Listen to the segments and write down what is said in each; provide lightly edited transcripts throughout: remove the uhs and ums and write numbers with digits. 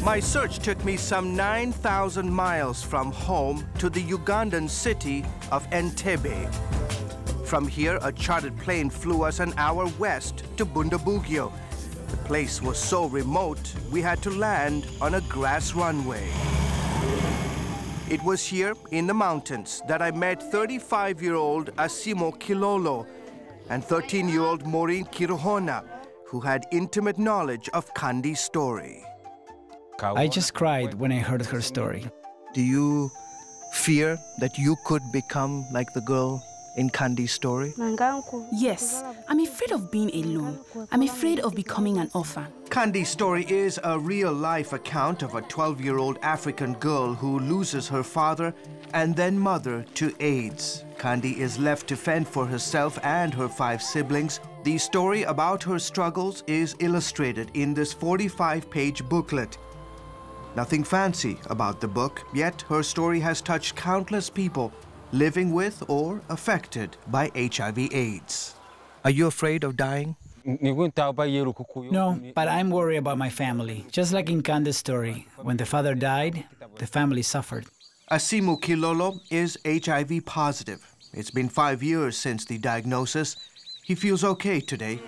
My search took me some 9,000 miles from home to the Ugandan city of Entebbe. From here, a chartered plane flew us an hour west to Bundabugyo. The place was so remote, we had to land on a grass runway. It was here in the mountains that I met 35-year-old ASIMU KILOLO and 13-year-old MAUREEN'S KIRIHONA, who had intimate knowledge of Kande's story. I just cried when I heard her story. Do you fear that you could become like the girl in Kande's story? Yes, I'm afraid of being alone. I'm afraid of becoming an orphan. Kande's story is a real-life account of a 12-year-old African girl who loses her father and then mother to AIDS. Kande is left to fend for herself and her 5 siblings. The story about her struggles is illustrated in this 45-page booklet. Nothing fancy about the book, yet her story has touched countless people living with or affected by HIV/AIDS. Are you afraid of dying? No, but I'm worried about my family. Just like in Kande's story, when the father died, the family suffered. ASIMU KILOLO is HIV positive. It's been 5 years since the diagnosis. He feels okay today.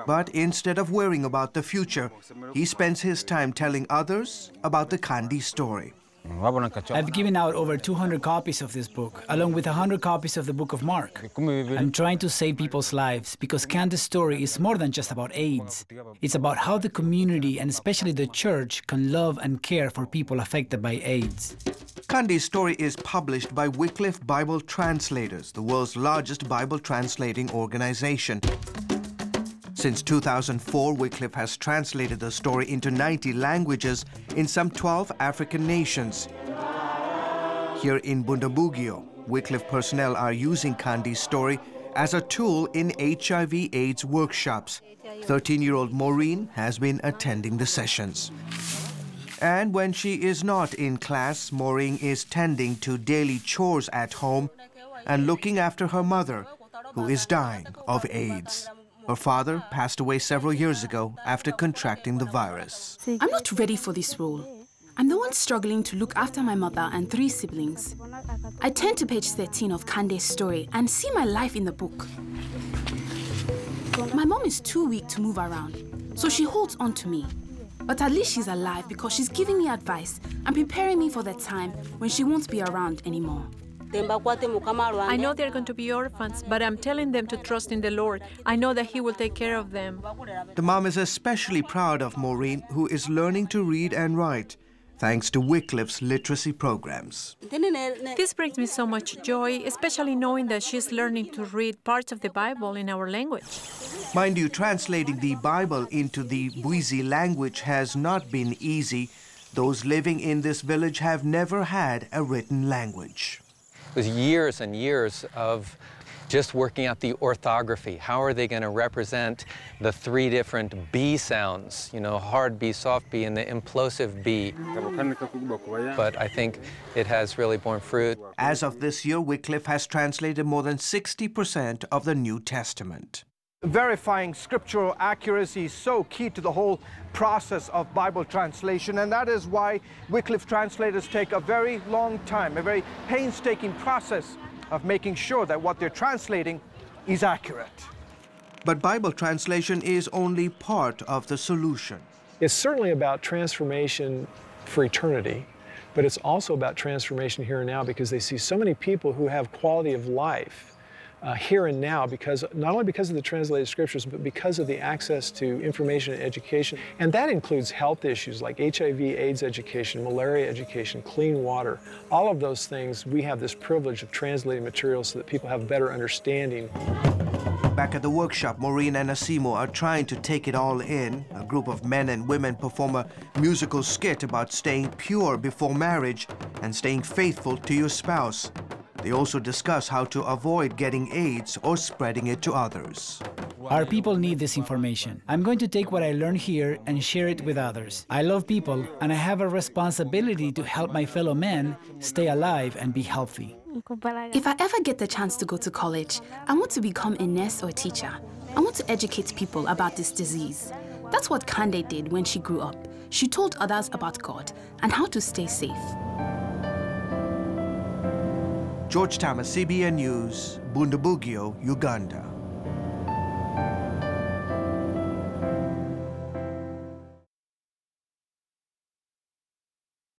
But instead of worrying about the future, he spends his time telling others about the Kande story. I've given out over 200 copies of this book, along with 100 copies of the Book of Mark. I'm trying to save people's lives because Kande's story is more than just about AIDS. It's about how the community, and especially the church, can love and care for people affected by AIDS. Kande's story is published by Wycliffe Bible Translators, the world's largest Bible translating organization. Since 2004, Wycliffe has translated the story into 90 languages in some 12 African nations. Here in Bundabugyo, Wycliffe personnel are using Kande's story as a tool in HIV/AIDS workshops. 13-year-old Maureen has been attending the sessions. And when she is not in class, Maureen is tending to daily chores at home and looking after her mother, who is dying of AIDS. Her father passed away several years ago after contracting the virus. I'm not ready for this role. I'm the one struggling to look after my mother and 3 siblings. I turn to page 13 of Kande's story and see my life in the book. My mom is too weak to move around, so she holds on to me. But at least she's alive because she's giving me advice and preparing me for the time when she won't be around anymore. I know they're going to be orphans, but I'm telling them to trust in the Lord. I know that He will take care of them. The mom is especially proud of Maureen, who is learning to read and write, thanks to Wycliffe's literacy programs. This brings me so much joy, especially knowing that she's learning to read parts of the Bible in our language. Mind you, translating the Bible into the Bwizi language has not been easy. Those living in this village have never had a written language. It was years and years of just working out the orthography. How are they going to represent the 3 different B sounds? You know, hard B, soft B, and the implosive B. But I think it has really borne fruit. As of this year, Wycliffe has translated more than 60% of the New Testament. Verifying scriptural accuracy is so key to the whole process of Bible translation, and that is why Wycliffe translators take a very long time, a very painstaking process of making sure that what they're translating is accurate. But Bible translation is only part of the solution. It's certainly about transformation for eternity, but it's also about transformation here and now, because they see so many people who have quality of life here and now, because not only because of the translated scriptures, but because of the access to information and education. And that includes health issues like HIV/AIDS education, malaria education, clean water. All of those things, we have this privilege of translating materials so that people have a better understanding. Back at the workshop, Maureen and ASIMU are trying to take it all in. A group of men and women perform a musical skit about staying pure before marriage and staying faithful to your spouse. They also discuss how to avoid getting AIDS or spreading it to others. Our people need this information. I'm going to take what I learned here and share it with others. I love people, and I have a responsibility to help my fellow men stay alive and be healthy. If I ever get the chance to go to college, I want to become a nurse or a teacher. I want to educate people about this disease. That's what Kande did when she grew up. She told others about God and how to stay safe. George Tama, CBN News, Bundabugyo, Uganda.